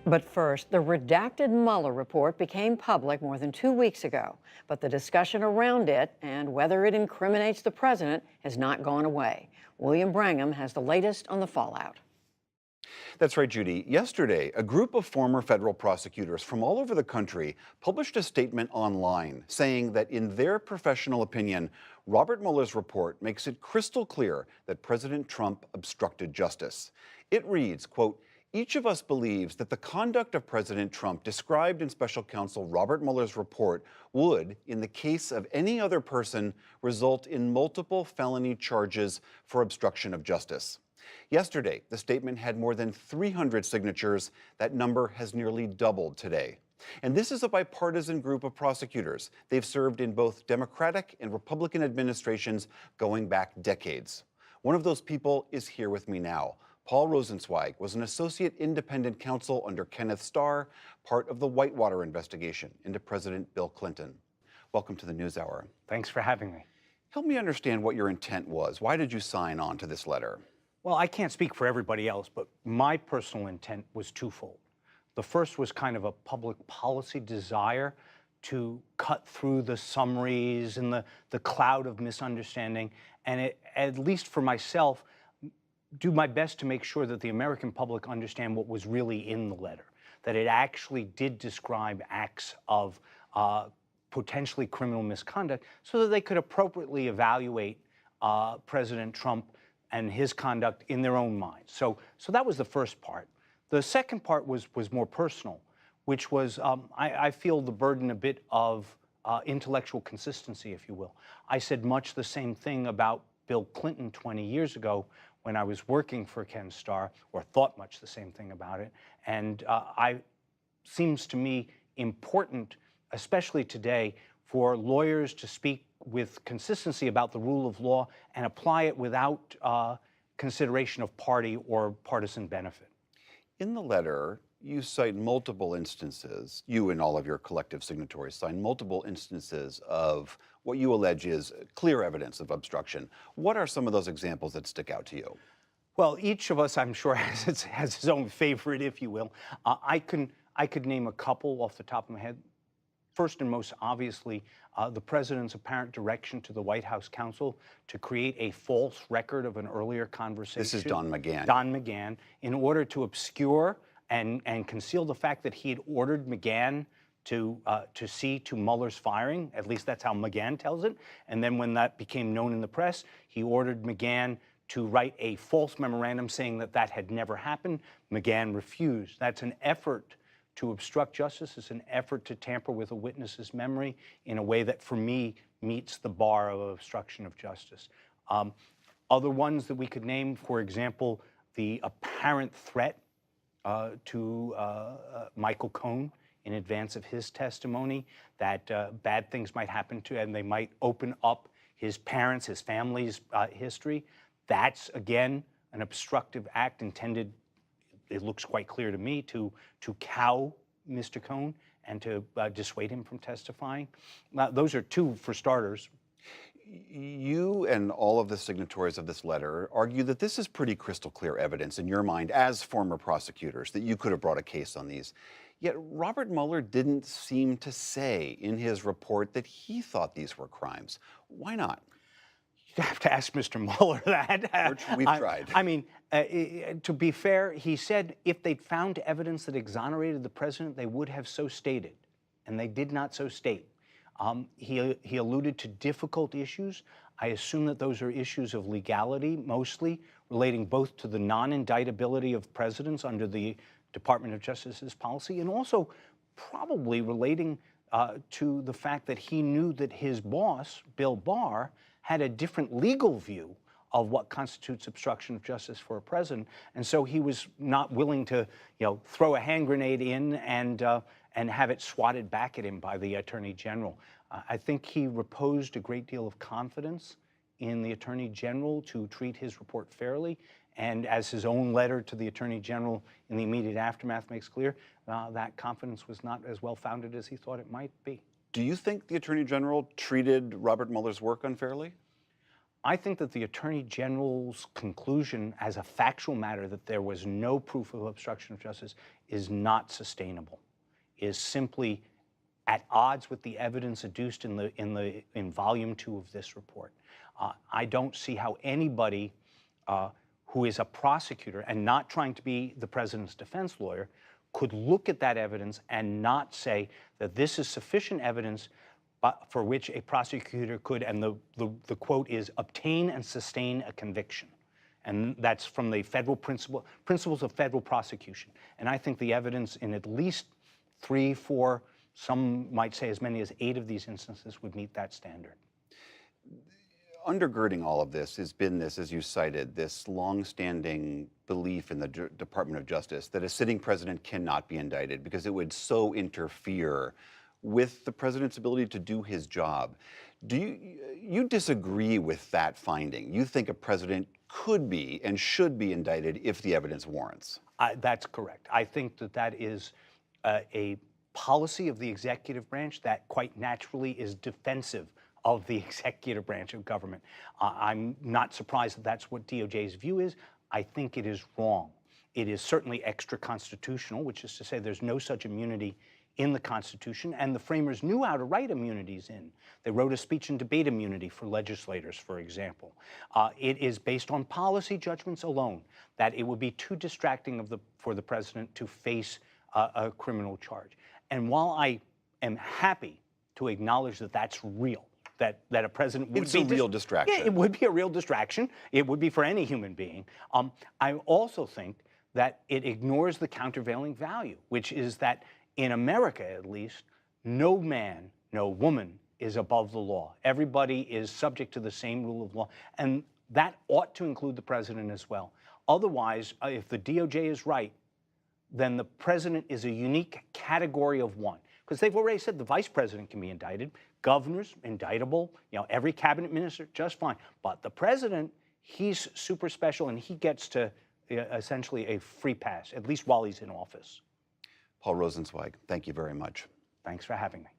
But first, the redacted Mueller report became public more than 2 weeks ago. But the discussion around it and whether it incriminates the president has not gone away. William Brangham has the latest on the fallout. That's right, Judy. Yesterday, a group of former federal prosecutors from all over the country published a statement online saying that, in their professional opinion, Robert Mueller's report makes it crystal clear that President Trump obstructed justice. It reads, quote, "Each of us believes that the conduct of President Trump described in Special Counsel Robert Mueller's report would, in the case of any other person, result in multiple felony charges for obstruction of justice." Yesterday, the statement had more than 300 signatures. That number has nearly doubled today. And this is a bipartisan group of prosecutors. They've served in both Democratic and Republican administrations going back decades. One of those people is here with me now. Paul Rosenzweig was an associate independent counsel under Kenneth Starr, part of the Whitewater investigation into President Bill Clinton. Welcome to the NewsHour. Thanks for having me. Help me understand what your intent was. Why did you sign on to this letter? Well, I can't speak for everybody else, but my personal intent was twofold. The first was kind of a public policy desire to cut through the summaries and the cloud of misunderstanding, and at least for myself, do my best to make sure that the American public understand what was really in the letter, that it actually did describe acts of potentially criminal misconduct so that they could appropriately evaluate President Trump and his conduct in their own minds. So that was the first part. The second part was more personal, which was I feel the burden a bit of intellectual consistency, if you will. I said much the same thing about Bill Clinton 20 years ago when I was working for Ken Starr, or thought much the same thing about it. And seems to me important, especially today, for lawyers to speak with consistency about the rule of law and apply it without consideration of party or partisan benefit. In the letter, you cite multiple instances, you and all of your collective signatories cite multiple instances of what you allege is clear evidence of obstruction. What are some of those examples that stick out to you? Well, each of us, I'm sure, has his own favorite, if you will. I could name a couple off the top of my head. First and most obviously, the president's apparent direction to the White House counsel to create a false record of an earlier conversation. This is Don McGahn. Don McGahn, in order to obscure and conceal the fact that he had ordered McGahn to see to Mueller's firing. At least that's how McGahn tells it. And then when that became known in the press, he ordered McGahn to write a false memorandum saying that that had never happened. McGahn refused. That's an effort to obstruct justice. It's an effort to tamper with a witness's memory in a way that, for me, meets the bar of obstruction of justice. Other ones that we could name, for example, the apparent threat to Michael Cohen in advance of his testimony, that bad things might happen to him and they might open up his parents, his family's history. That's, again, an obstructive act intended, it looks quite clear to me, to cow Mr. Cohen and to dissuade him from testifying. Those are two for starters. You and all of the signatories of this letter argue that this is pretty crystal clear evidence in your mind as former prosecutors that you could have brought a case on these. Yet Robert Mueller didn't seem to say in his report that he thought these were crimes. Why not? You have to ask Mr. Mueller that. We've tried. I mean, to be fair, he said if they'd found evidence that exonerated the president, they would have so stated, and they did not so state. He alluded to difficult issues. I assume that those are issues of legality, mostly relating both to the non-indictability of presidents under the Department of Justice's policy, and also probably relating to the fact that he knew that his boss, Bill Barr, had a different legal view of what constitutes obstruction of justice for a president, and so he was not willing to, throw a hand grenade in and have it swatted back at him by the Attorney General. I think he reposed a great deal of confidence in the Attorney General to treat his report fairly, and as his own letter to the Attorney General in the immediate aftermath makes clear, that confidence was not as well founded as he thought it might be. Do you think the Attorney General treated Robert Mueller's work unfairly? I think that the Attorney General's conclusion as a factual matter that there was no proof of obstruction of justice is not sustainable, is simply at odds with the evidence adduced in volume 2 of this report. I don't see how anybody who is a prosecutor and not trying to be the president's defense lawyer could look at that evidence and not say that this is sufficient evidence for which a prosecutor could, and the quote is, obtain and sustain a conviction. And that's from the federal principles of federal prosecution. And I think the evidence in at least 3, 4, some might say as many as 8 of these instances would meet that standard. Undergirding all of this has been this, as you cited, this longstanding belief in the Department of Justice that a sitting president cannot be indicted because it would so interfere with the president's ability to do his job. Do you disagree with that finding? You think a president could be and should be indicted if the evidence warrants? That's correct. I think that that is a policy of the executive branch that quite naturally is defensive of the executive branch of government. I'm not surprised that that's what DOJ's view is. I think it is wrong. It is certainly extra-constitutional, which is to say there's no such immunity in the Constitution, and the framers knew how to write immunities in. They wrote a speech and debate immunity for legislators, for example. It is based on policy judgments alone that it would be too distracting for the president to face a criminal charge. And while I am happy to acknowledge that that's real, that a president would be a real distraction. Yeah, it would be a real distraction. It would be for any human being. I also think that it ignores the countervailing value, which is that in America, at least, no man, no woman is above the law. Everybody is subject to the same rule of law, and that ought to include the president as well. Otherwise, if the DOJ is right, then the president is a unique category of one. Because they've already said the vice president can be indicted, governors, indictable, every cabinet minister, just fine. But the president, he's super special, and he gets to essentially a free pass, at least while he's in office. Paul Rosenzweig, thank you very much. Thanks for having me.